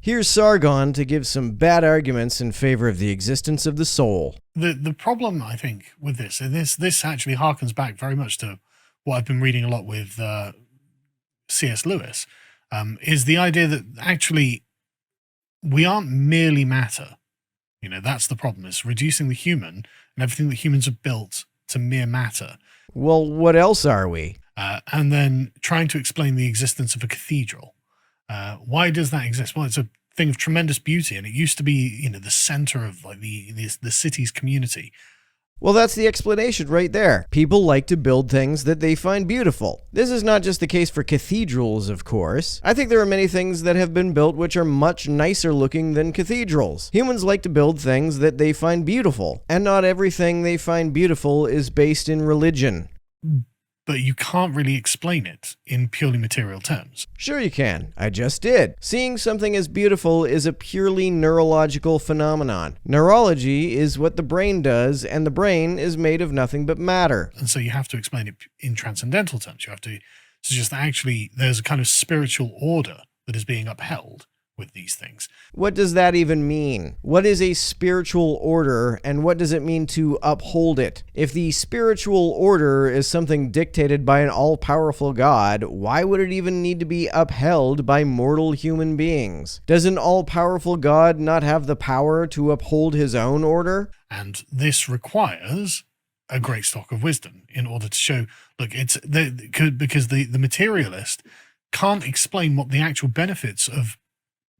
Here's Sargon to give some bad arguments in favor of the existence of the soul. The problem, I think, with this, and this actually harkens back very much to what I've been reading a lot with C.S. Lewis, is the idea that actually we aren't merely matter. You know, that's the problem, is reducing the human and everything that humans have built to mere matter. Well, what else are we? And then trying to explain the existence of a cathedral. Why does that exist? Well, it's a thing of tremendous beauty, and it used to be, you know, the center of like the city's community. Well, that's the explanation right there. People like to build things that they find beautiful. This is not just the case for cathedrals, of course. I think there are many things that have been built which are much nicer looking than cathedrals. Humans like to build things that they find beautiful, and not everything they find beautiful is based in religion. But you can't really explain it in purely material terms. Sure you can. I just did. Seeing something as beautiful is a purely neurological phenomenon. Neurology is what the brain does, and the brain is made of nothing but matter. And so you have to explain it in transcendental terms. You have to suggest that actually there's a kind of spiritual order that is being upheld with these things. What does that even mean? What is a spiritual order, and what does it mean to uphold it? If the spiritual order is something dictated by an all-powerful God, why would it even need to be upheld by mortal human beings? Does an all-powerful God not have the power to uphold his own order? And this requires a great stock of wisdom in order to show, look, because the materialist can't explain what the actual benefits of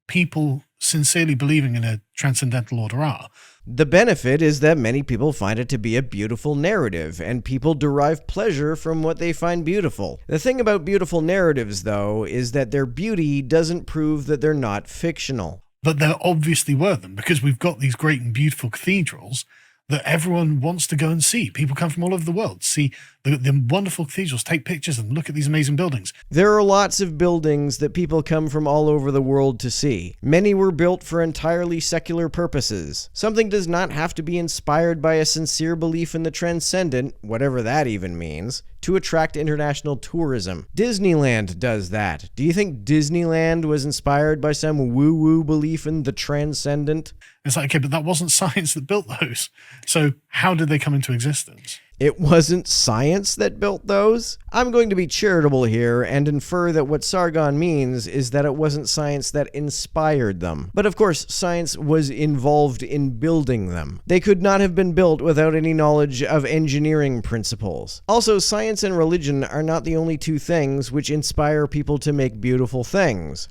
people sincerely believing in a transcendental order are. The benefit is that many people find it to be a beautiful narrative, and people derive pleasure from what they find beautiful. The thing about beautiful narratives, though, is that their beauty doesn't prove that they're not fictional. But there obviously were them, because we've got these great and beautiful cathedrals that everyone wants to go and see. People come from all over the world to see the wonderful cathedrals, take pictures and look at these amazing buildings. There are lots of buildings that people come from all over the world to see. Many were built for entirely secular purposes. Something does not have to be inspired by a sincere belief in the transcendent, whatever that even means, to attract international tourism. Disneyland does that. Do you think Disneyland was inspired by some woo-woo belief in the transcendent? It's like, okay, but that wasn't science that built those. So how did they come into existence? It wasn't science that built those? I'm going to be charitable here and infer that what Sargon means is that it wasn't science that inspired them. But of course, science was involved in building them. They could not have been built without any knowledge of engineering principles. Also, science and religion are not the only two things which inspire people to make beautiful things.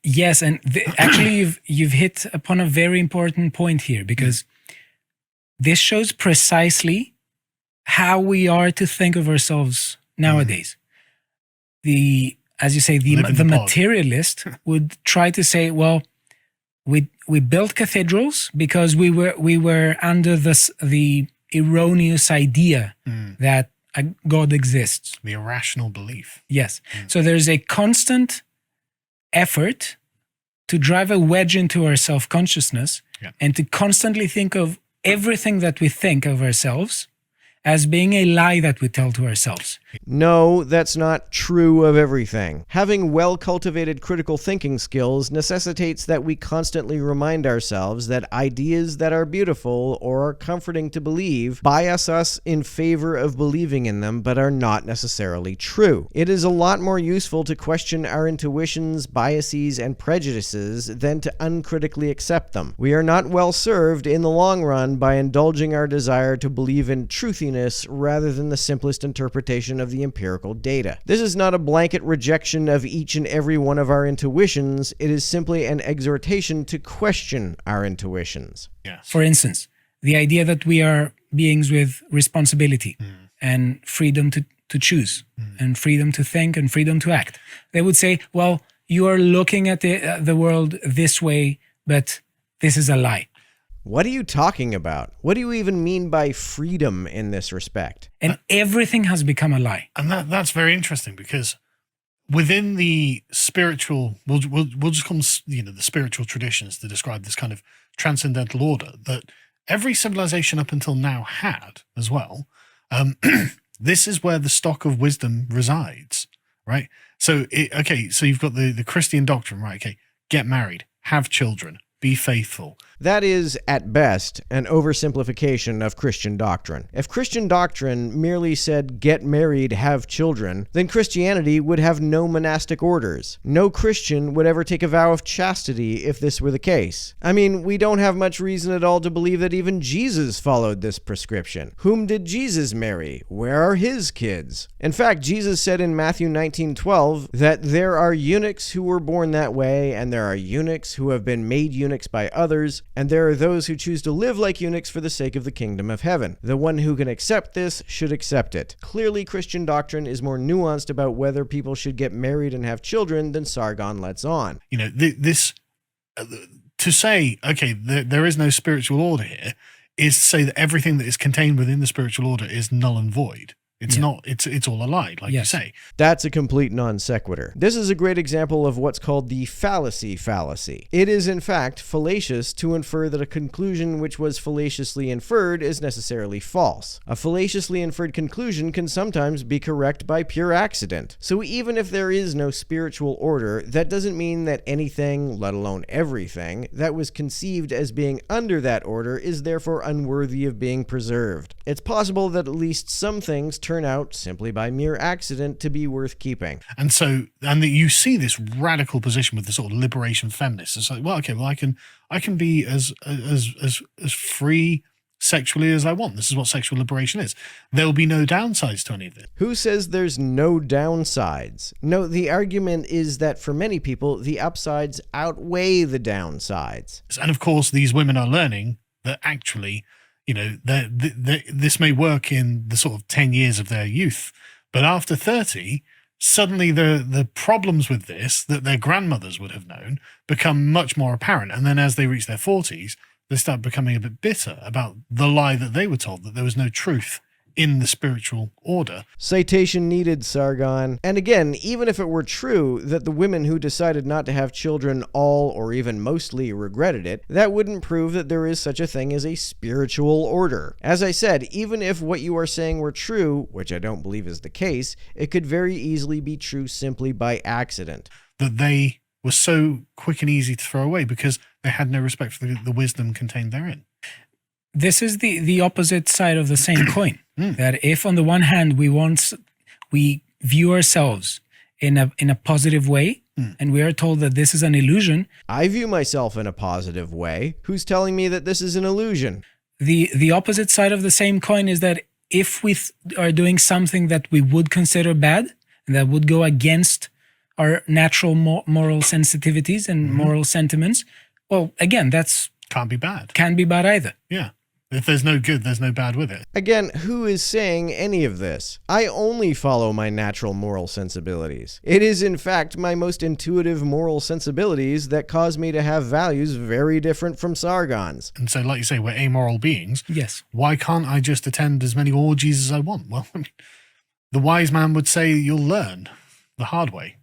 Yes, and actually you've hit upon a very important point here, because this shows precisely how we are to think of ourselves nowadays. As you say, the materialist would try to say, well, we built cathedrals because we were under the erroneous idea that a God exists. The irrational belief. Yes. So there's a constant effort to drive a wedge into our self-consciousness and to constantly think of everything that we think of ourselves as being a lie that we tell to ourselves. No, that's not true of everything. Having well-cultivated critical thinking skills necessitates that we constantly remind ourselves that ideas that are beautiful or are comforting to believe bias us in favor of believing in them, but are not necessarily true. It is a lot more useful to question our intuitions, biases, and prejudices than to uncritically accept them. We are not well served in the long run by indulging our desire to believe in truthiness rather than the simplest interpretation of the empirical data. This is not a blanket rejection of each and every one of our intuitions. It is simply an exhortation to question our intuitions. Yes. For instance, the idea that we are beings with responsibility and freedom to choose and freedom to think and freedom to act. They would say, well, you are looking at the world this way, but this is a lie. What are you talking about? What do you even mean by freedom in this respect? And everything has become a lie. And that's very interesting, because within the spiritual, we'll just call them, the spiritual traditions to describe this kind of transcendental order that every civilization up until now had as well. This is where the stock of wisdom resides, right? So, so you've got the Christian doctrine, right? Okay, get married, have children, be faithful. That is, at best, an oversimplification of Christian doctrine. If Christian doctrine merely said, get married, have children, then Christianity would have no monastic orders. No Christian would ever take a vow of chastity if this were the case. I mean, we don't have much reason at all to believe that even Jesus followed this prescription. Whom did Jesus marry? Where are his kids? In fact, Jesus said in Matthew 19:12 that there are eunuchs who were born that way, and there are eunuchs who have been made eunuchs by others, and there are those who choose to live like eunuchs for the sake of the kingdom of heaven. The one who can accept this should accept it. Clearly, Christian doctrine is more nuanced about whether people should get married and have children than Sargon lets on. You know, to say, okay, there is no spiritual order here, is to say that everything that is contained within the spiritual order is null and void. It's not, it's all a lie, like you say. That's a complete non sequitur. This is a great example of what's called the fallacy. It is, in fact, fallacious to infer that a conclusion which was fallaciously inferred is necessarily false. A fallaciously inferred conclusion can sometimes be correct by pure accident. So even if there is no spiritual order, that doesn't mean that anything, let alone everything, that was conceived as being under that order is therefore unworthy of being preserved. It's possible that at least some things turn out simply by mere accident to be worth keeping. And you see this radical position with the sort of liberation feminists. It's like, well, okay, well, I can be as free sexually as I want. This is what sexual liberation is. There'll be no downsides to any of it. Who says there's no downsides? No, the argument is that for many people, the upsides outweigh the downsides. And of course, these women are learning that actually, you know, this may work in the sort of 10 years of their youth, but after 30, suddenly the problems with this that their grandmothers would have known become much more apparent. And then as they reach their 40s, they start becoming a bit bitter about the lie that they were told, that there was no truth in the spiritual order. Citation needed, Sargon. And again, even if it were true that the women who decided not to have children all or even mostly regretted it, that wouldn't prove that there is such a thing as a spiritual order. As I said, even if what you are saying were true, which I don't believe is the case, it could very easily be true simply by accident. That they were so quick and easy to throw away because they had no respect for the wisdom contained therein. This is the opposite side of the same coin. That if on the one hand we view ourselves in a positive way, and we are told that this is an illusion. I view myself in a positive way. Who's telling me that this is an illusion? The opposite side of the same coin is that if we are doing something that we would consider bad, and that would go against our natural moral sensitivities and moral sentiments, well, again, that's can't be bad. Can't be bad either. Yeah. If there's no good, there's no bad with it. Again, who is saying any of this? I only follow my natural moral sensibilities. It is, in fact, my most intuitive moral sensibilities that cause me to have values very different from Sargon's. And so, like you say, we're amoral beings. Yes. Why can't I just attend as many orgies as I want? Well, I mean, the wise man would say you'll learn the hard way.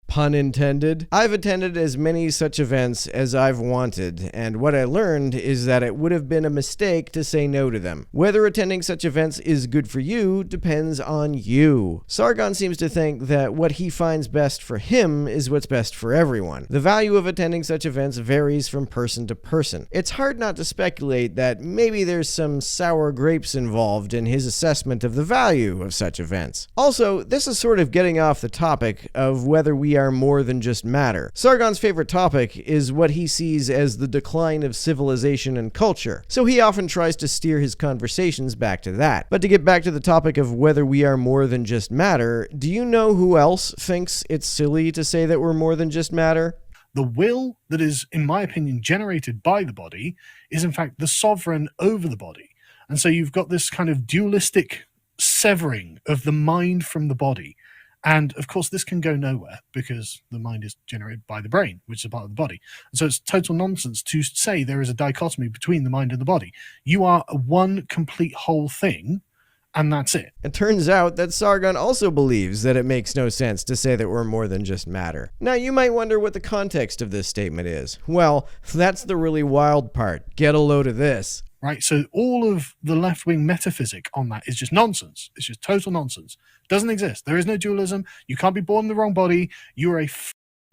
Pun intended. I've attended as many such events as I've wanted, and what I learned is that it would have been a mistake to say no to them. Whether attending such events is good for you depends on you. Sargon seems to think that what he finds best for him is what's best for everyone. The value of attending such events varies from person to person. It's hard not to speculate that maybe there's some sour grapes involved in his assessment of the value of such events. Also, this is sort of getting off the topic of whether we are more than just matter. Sargon's favorite topic is what he sees as the decline of civilization and culture, so he often tries to steer his conversations back to that. But to get back to the topic of whether we are more than just matter, do you know who else thinks it's silly to say that we're more than just matter? The will that is, in my opinion, generated by the body is in fact the sovereign over the body. And so you've got this kind of dualistic severing of the mind from the body. And of course, this can go nowhere because the mind is generated by the brain, which is a part of the body. And so it's total nonsense to say there is a dichotomy between the mind and the body. You are one complete whole thing, and that's it. It turns out that Sargon also believes that it makes no sense to say that we're more than just matter. Now, you might wonder what the context of this statement is. Well, that's the really wild part. Get a load of this. Right, so all of the left-wing metaphysic on that is just nonsense. It's just total nonsense. Doesn't exist. There is no dualism. You can't be born in the wrong body. You're a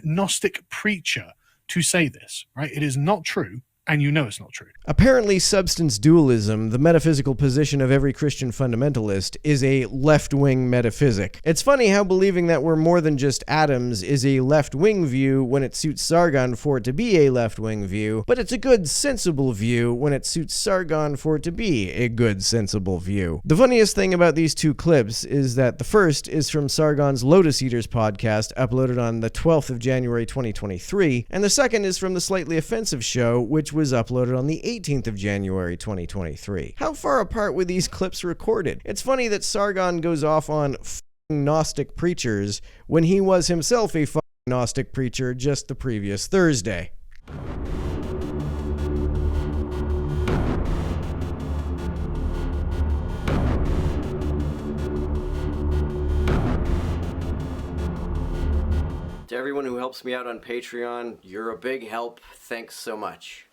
Gnostic preacher to say this, right? It is not true, and you know it's not true. Apparently, substance dualism, the metaphysical position of every Christian fundamentalist, is a left-wing metaphysic. It's funny how believing that we're more than just atoms is a left-wing view when it suits Sargon for it to be a left-wing view, but it's a good, sensible view when it suits Sargon for it to be a good, sensible view. The funniest thing about these two clips is that the first is from Sargon's Lotus Eaters podcast, uploaded on the 12th of January 2023, and the second is from the Slightly Offensive show, which was uploaded on the 18th of January 2023. How far apart were these clips recorded? It's funny that Sargon goes off on f***ing Gnostic preachers when he was himself a f***ing Gnostic preacher just the previous Thursday. To everyone who helps me out on Patreon, you're a big help. Thanks so much.